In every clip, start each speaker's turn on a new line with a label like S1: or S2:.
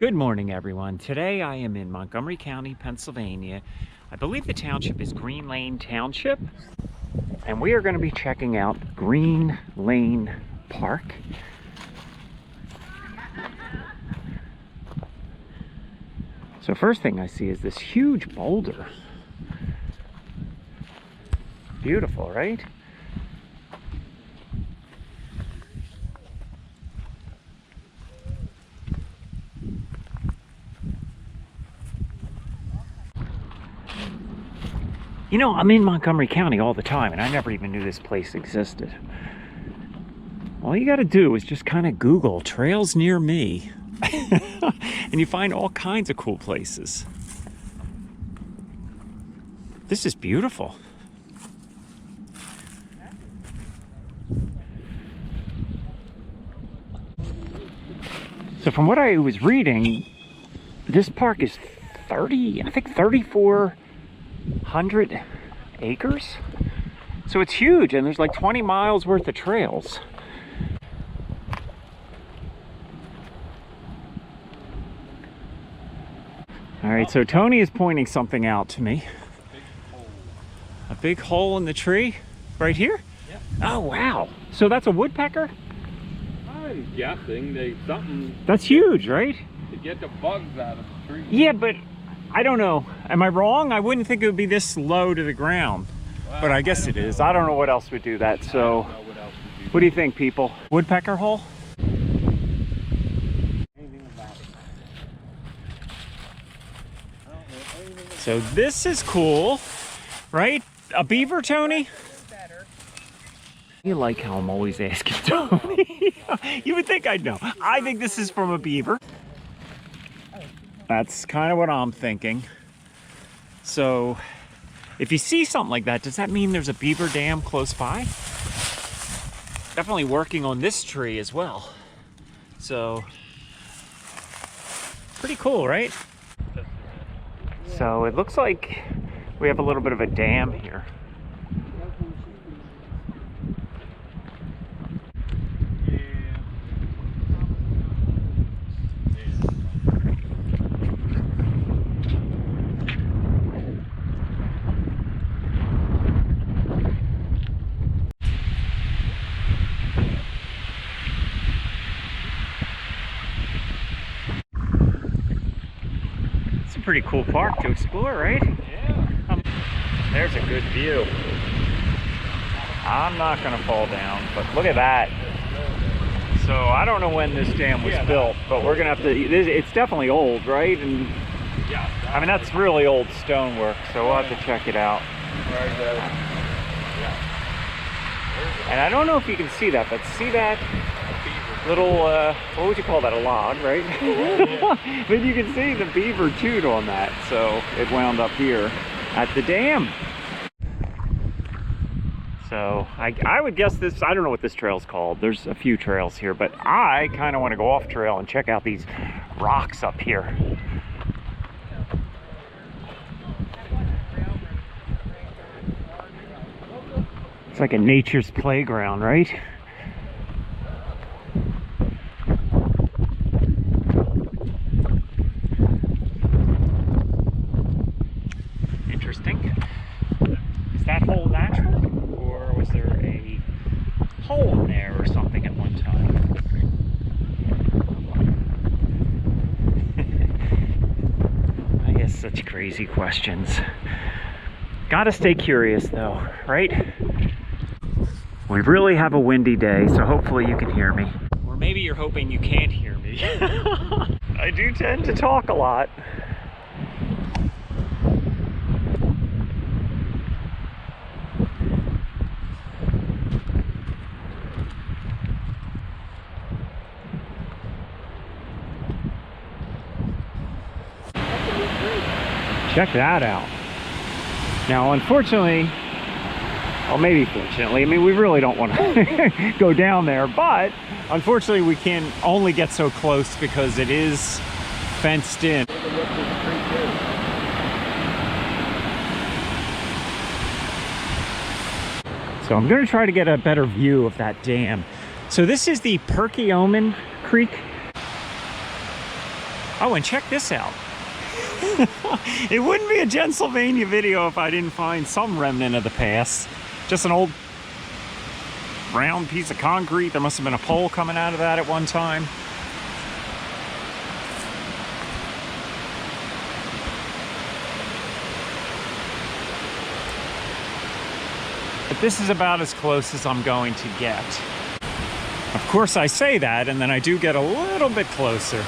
S1: Good morning, everyone. Today I am in Montgomery County, Pennsylvania. I believe the township is Green Lane Township, and we are going to be checking out Green Lane Park. So first thing I see is this huge boulder. Beautiful, right? You know, I'm in Montgomery County all the time, and I never even knew this place existed. All you gotta do is just kind of Google trails near me, and you find all kinds of cool places. This is beautiful. So from what I was reading, this park is 3,400 acres. So it's huge, and there's like 20 miles worth of trails. All right, so Tony is pointing something out to me. A big hole in the tree right here?
S2: Yeah.
S1: Oh, wow. So that's a woodpecker?
S2: I'm guessing something
S1: That's huge, right?
S2: to get the bugs out of the tree.
S1: Yeah, but I don't know. Am I wrong? I wouldn't think it would be this low to the ground.
S2: Well,
S1: But I guess it is. I don't know what else would do that. So
S2: I don't know what else would do.
S1: what do you think, people? Woodpecker hole?
S2: Anything about it. I don't know anything about
S1: So this is cool, right? A beaver, Tony? You like how I'm always asking Tony. You would think I'd know. I think this is from a beaver. That's kind of what I'm thinking. So if you see something like that, does that mean there's a beaver dam close by? Definitely working on this tree as well. So pretty cool, right? So it looks like we have a little bit of a dam here. It's a pretty cool park to explore, right?
S2: Yeah.
S1: There's a good view. I'm not gonna fall down, but look at that. So I don't know when this dam was built, but we're gonna have to, it's definitely old, right? And
S2: Yeah.
S1: I mean, that's really old stonework, so we'll have to check it out.
S2: Right there.
S1: And I don't know if you can see that, but see that little, what would you call that, a log, right? But you can see the beaver chewed on that, so it wound up here at the dam. So I would guess this, I don't know what this trail's called. There's a few trails here, but I kind of want to go off trail and check out these rocks up here. It's like a nature's playground, right? Interesting. Is that hole natural, or was there a hole in there or something at one time? I guess such crazy questions. Gotta stay curious though, right? We really have a windy day, so hopefully you can hear me. Or maybe you're hoping you can't hear me. I do tend to talk a lot. Check that out. Now, unfortunately, well, maybe fortunately, I mean, we really don't want to go down there, but unfortunately we can only get so close because it is fenced in. So I'm going to try to get a better view of that dam. So this is the Perkiomen Creek. Oh, and check this out. It wouldn't be a Pennsylvania video if I didn't find some remnant of the past. Just an old round piece of concrete. There must have been a pole coming out of that at one time. But this is about as close as I'm going to get. Of course I say that, and then I do get a little bit closer.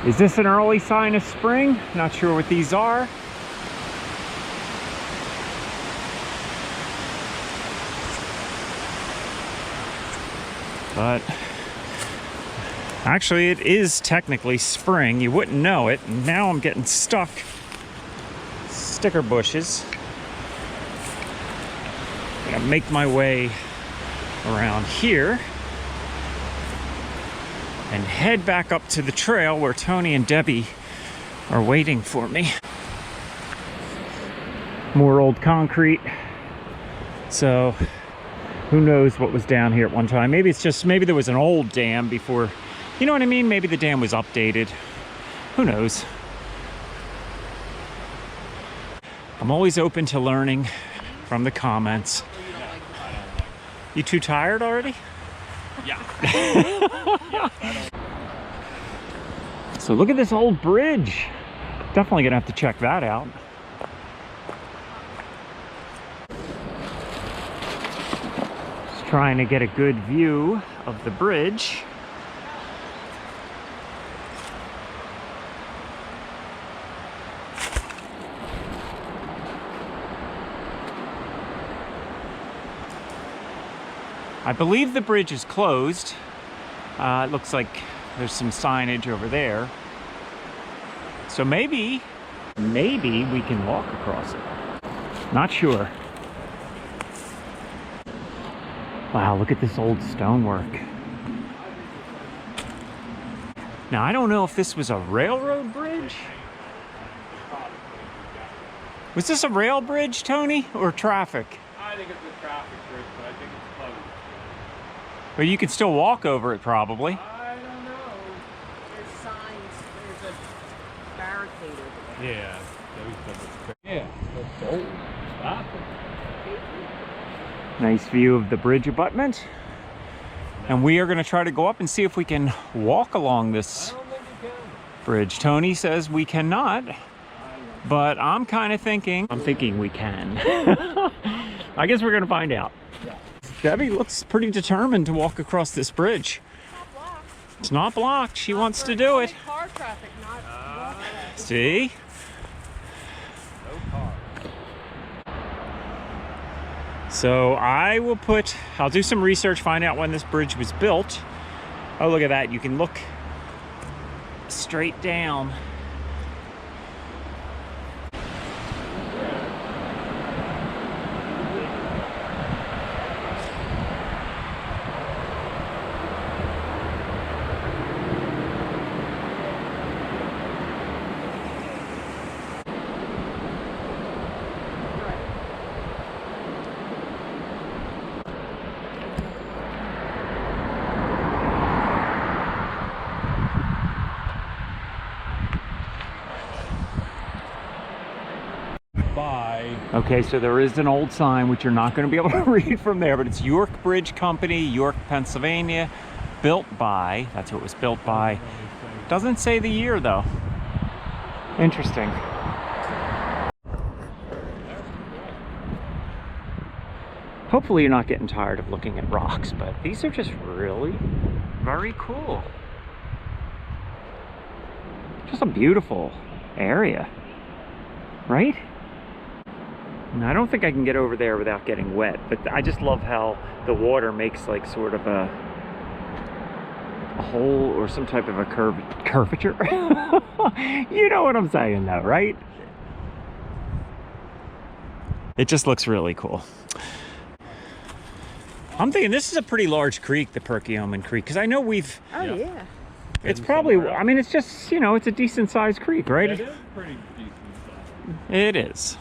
S1: Is this an early sign of spring? Not sure what these are. But actually it is technically spring. You wouldn't know it. And now I'm getting stuck. Sticker bushes. I'm gonna make my way around here and head back up to the trail where Tony and Debbie are waiting for me. More old concrete. So who knows what was down here at one time. Maybe it's just, maybe there was an old dam before, you know what I mean? Maybe the dam was updated. Who knows? I'm always open to learning from the comments. You too tired already?
S2: Yeah.
S1: So look at this old bridge. Definitely gonna have to check that out. Just trying to get a good view of the bridge. I believe the bridge is closed. It looks like there's some signage over there. So maybe we can walk across it. Not sure. Wow, look at this old stonework. Now, I don't know if this was a railroad bridge. Was this a rail bridge, Tony, or traffic?
S2: I think it's a traffic bridge, but I think it's closed.
S1: But you can still walk over it, probably.
S2: I don't know.
S3: There's signs, there's a barricade over there.
S2: Yeah. Yeah. That's old. Stop it.
S1: Nice view of the bridge abutment. And we are going to try to go up and see if we can walk along this
S2: I don't think you can.
S1: bridge. Tony says we cannot, but I'm kind of thinking, we can. I guess we're going to find out.
S2: Yeah.
S1: Debbie looks pretty determined to walk across this bridge.
S3: Not blocked.
S1: It's not blocked. She wants to do it.
S3: Car traffic, not walking.
S1: See?
S2: No car.
S1: So I'll do some research, find out when this bridge was built. Oh, look at that. You can look straight down.
S2: Bye.
S1: Okay, so there is an old sign, which you're not going to be able to read from there, but it's York Bridge Company, York, Pennsylvania, built by, that's who it was built by. Doesn't say the year, though. Interesting. Hopefully you're not getting tired of looking at rocks, but these are just really very cool. Just a beautiful area, right? And I don't think I can get over there without getting wet, but I just love how the water makes like sort of a hole or some type of a curvature. You know what I'm saying though, right? It just looks really cool. I'm thinking this is a pretty large creek, the Perkiomen Creek, because I know we've...
S3: Oh, yeah.
S1: It's probably, I mean, it's just, you know, it's a decent sized creek, right?
S2: It is pretty decent size.
S1: It is.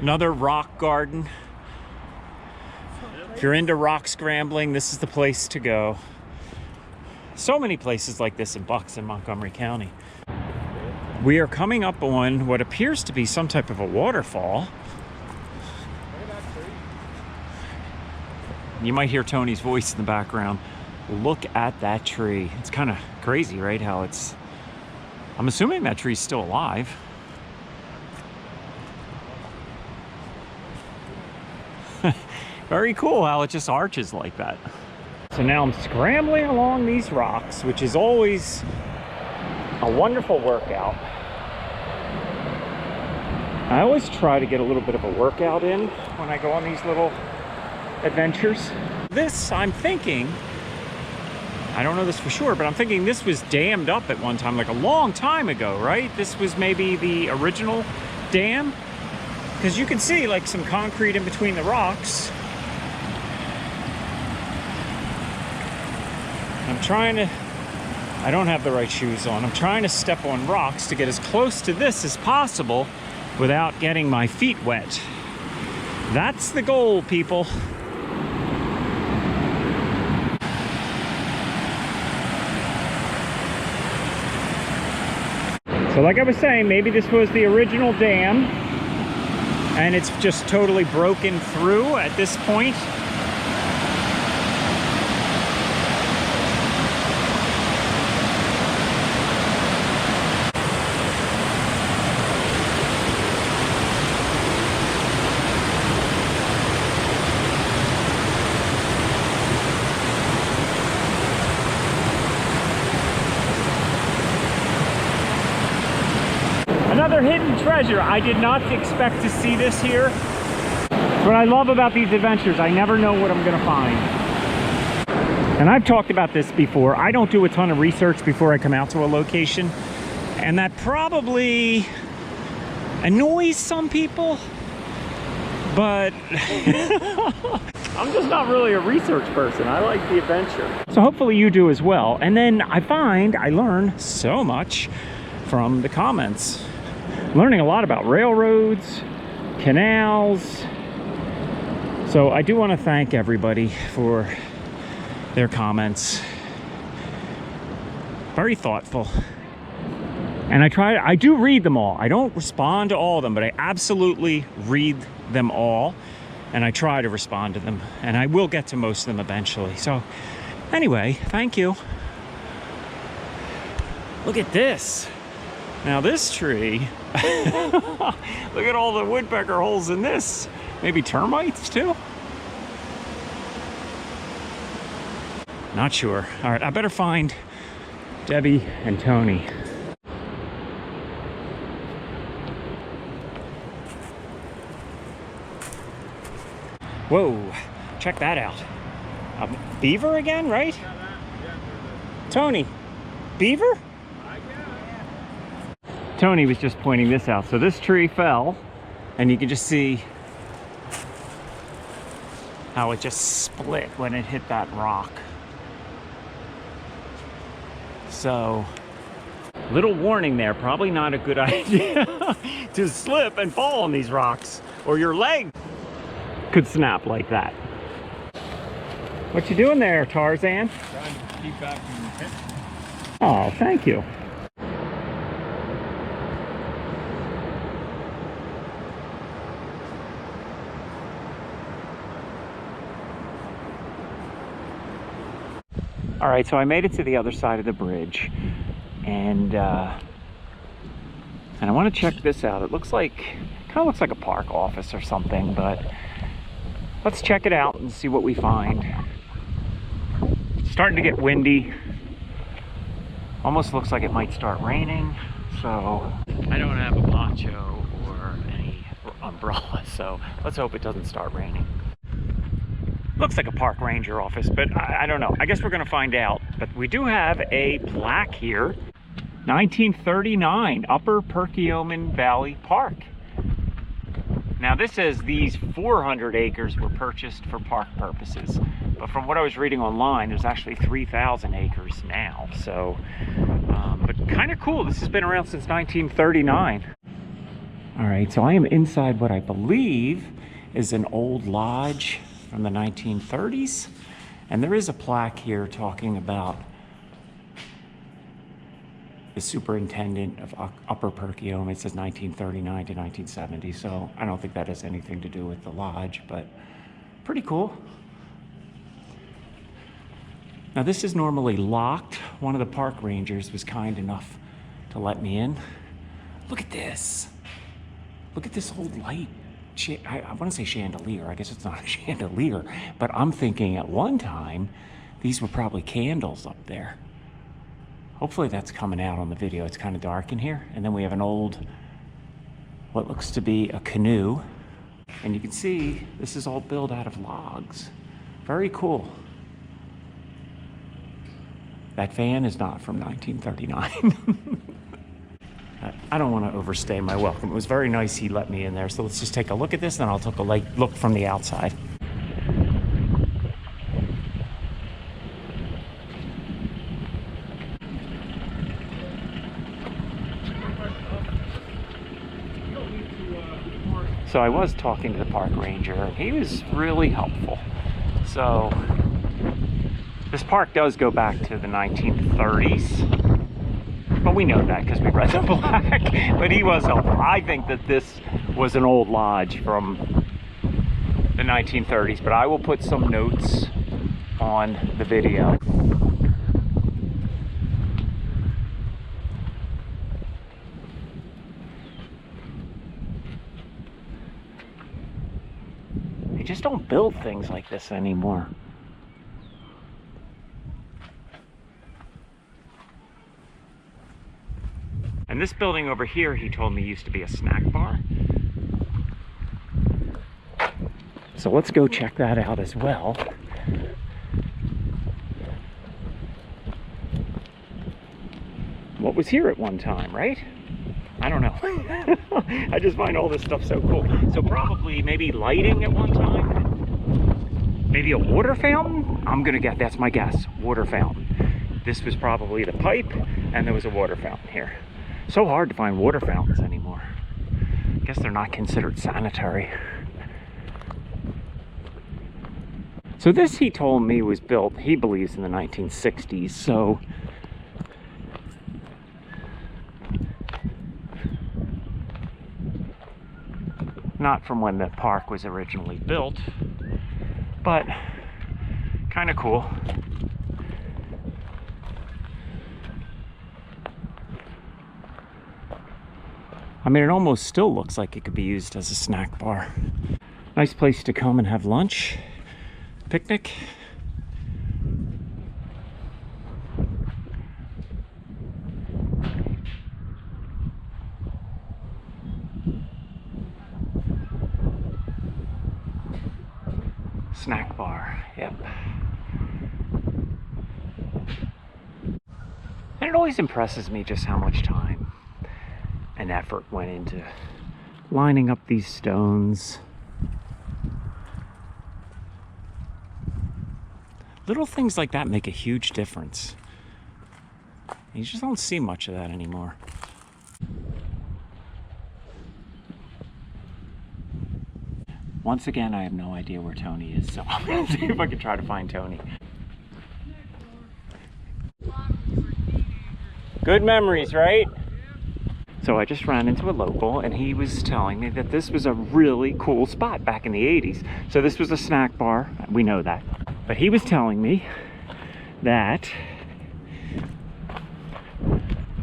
S1: Another rock garden.
S2: Yep.
S1: If you're into rock scrambling, this is the place to go. So many places like this in Bucks and Montgomery County. We are coming up on what appears to be some type of a waterfall. You might hear Tony's voice in the background. Look at that tree. It's kind of crazy, right? How it's, I'm assuming that tree's still alive. Very cool how it just arches like that. So now I'm scrambling along these rocks, which is always a wonderful workout. I always try to get a little bit of a workout in when I go on these little adventures. This, I'm thinking, I don't know this for sure, but I'm thinking this was dammed up at one time, like a long time ago, right? This was maybe the original dam, because you can see like some concrete in between the rocks. I'm trying to, I don't have the right shoes on. I'm trying to step on rocks to get as close to this as possible without getting my feet wet. That's the goal, people. So like I was saying, maybe this was the original dam and it's just totally broken through at this point. Another hidden treasure. I did not expect to see this here. What I love about these adventures, I never know what I'm gonna find. And I've talked about this before. I don't do a ton of research before I come out to a location, and that probably annoys some people, but I'm just not really a research person. I like the adventure. So hopefully you do as well. And then I find I learn so much from the comments. Learning a lot about railroads, canals. So I do want to thank everybody for their comments. Very thoughtful. And I do read them all. I don't respond to all of them, but I absolutely read them all. And I try to respond to them. And I will get to most of them eventually. So anyway, thank you. Look at this. Now this tree, look at all the woodpecker holes in this. Maybe termites too? Not sure. All right, I better find Debbie and Tony. Whoa, check that out. A beaver again, right? Tony, beaver? Tony was just pointing this out. So this tree fell, and you can just see how it just split when it hit that rock. So, little warning there, probably not a good idea to slip and fall on these rocks, or your leg could snap like that. What you doing there, Tarzan?
S2: Trying to keep back from the pit.
S1: Oh, thank you. All right, so I made it to the other side of the bridge, and I want to check this out. It looks like, kind of looks like a park office or something, but let's check it out and see what we find. It's starting to get windy. Almost looks like it might start raining, so I don't have a poncho or any umbrella, so let's hope it doesn't start raining. Looks like a park ranger office, but I don't know. I guess we're gonna find out. But we do have a plaque here. 1939, Upper Perkiomen Valley Park. Now this says these 400 acres were purchased for park purposes. But from what I was reading online, there's actually 3,000 acres now. So, but kind of cool. This has been around since 1939. All right, so I am inside what I believe is an old lodge. from the 1930s. And there is a plaque here talking about the superintendent of Upper Perkiomen. It says 1939 to 1970, so I don't think that has anything to do with the lodge, but pretty cool. Now this is normally locked. One of the park rangers was kind enough to let me in. Look at this. Look at this old light. I want to say chandelier. I guess it's not a chandelier, but I'm thinking at one time these were probably candles up there. Hopefully that's coming out on the video. It's kind of dark in here. And then we have an old, what looks to be a canoe. And you can see this is all built out of logs. Very cool. That van is not from 1939. I don't want to overstay my welcome. It was very nice he let me in there. So let's just take a look at this, and I'll take a look from the outside. So I was talking to the park ranger, and he was really helpful. So this park does go back to the 1930s. But we know that because we read the plaque. But he was helpful. I think that this was an old lodge from the 1930s, but I will put some notes on the video. They just don't build things like this anymore. And this building over here, he told me, used to be a snack bar. So let's go check that out as well. What was here at one time, right? I don't know. I just find all this stuff so cool. So probably maybe lighting at one time. Maybe a water fountain? I'm gonna guess, that's my guess, water fountain. This was probably the pipe, and there was a water fountain here. So hard to find water fountains anymore. I guess they're not considered sanitary. So this, he told me, was built, he believes, in the 1960s. So not from when the park was originally built, but kind of cool. I mean, it almost still looks like it could be used as a snack bar. Nice place to come and have lunch, picnic. Snack bar, yep. And it always impresses me just how much time and effort went into lining up these stones. Little things like that make a huge difference. You just don't see much of that anymore. Once again, I have no idea where Tony is, so I'm gonna see if I can try to find Tony. Good memories, right? So I just ran into a local, and he was telling me that this was a really cool spot back in the 80s. So this was a snack bar, we know that. But he was telling me that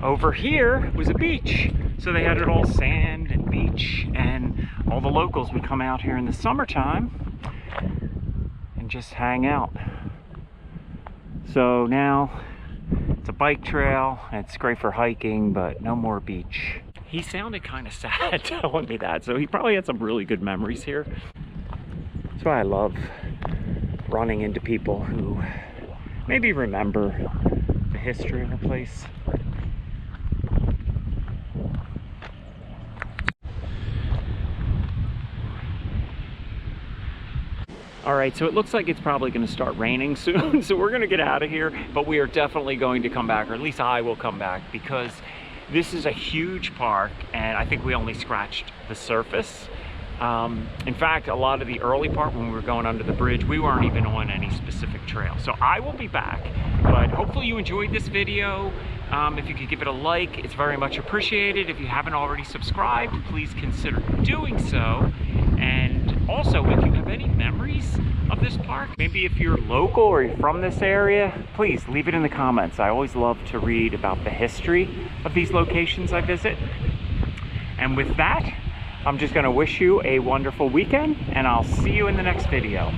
S1: over here was a beach. So they had it all sand and beach, and all the locals would come out here in the summertime and just hang out. So now it's a bike trail, and it's great for hiking, but no more beach. He sounded kind of sad telling me that, so he probably had some really good memories here. That's why I love running into people who maybe remember the history of a place. All right, so it looks like it's probably going to start raining soon, so we're going to get out of here, but we are definitely going to come back, or at least I will come back, because this is a huge park, and I think we only scratched the surface. In fact, a lot of the early part when we were going under the bridge, we weren't even on any specific trail. So I will be back, but hopefully you enjoyed this video. If you could give it a like, it's very much appreciated. If you haven't already subscribed, please consider doing so. And also, if you have any memories of this park, maybe if you're local or you're from this area, please leave it in the comments. I always love to read about the history of these locations I visit. And with that, I'm just going to wish you a wonderful weekend, and I'll see you in the next video.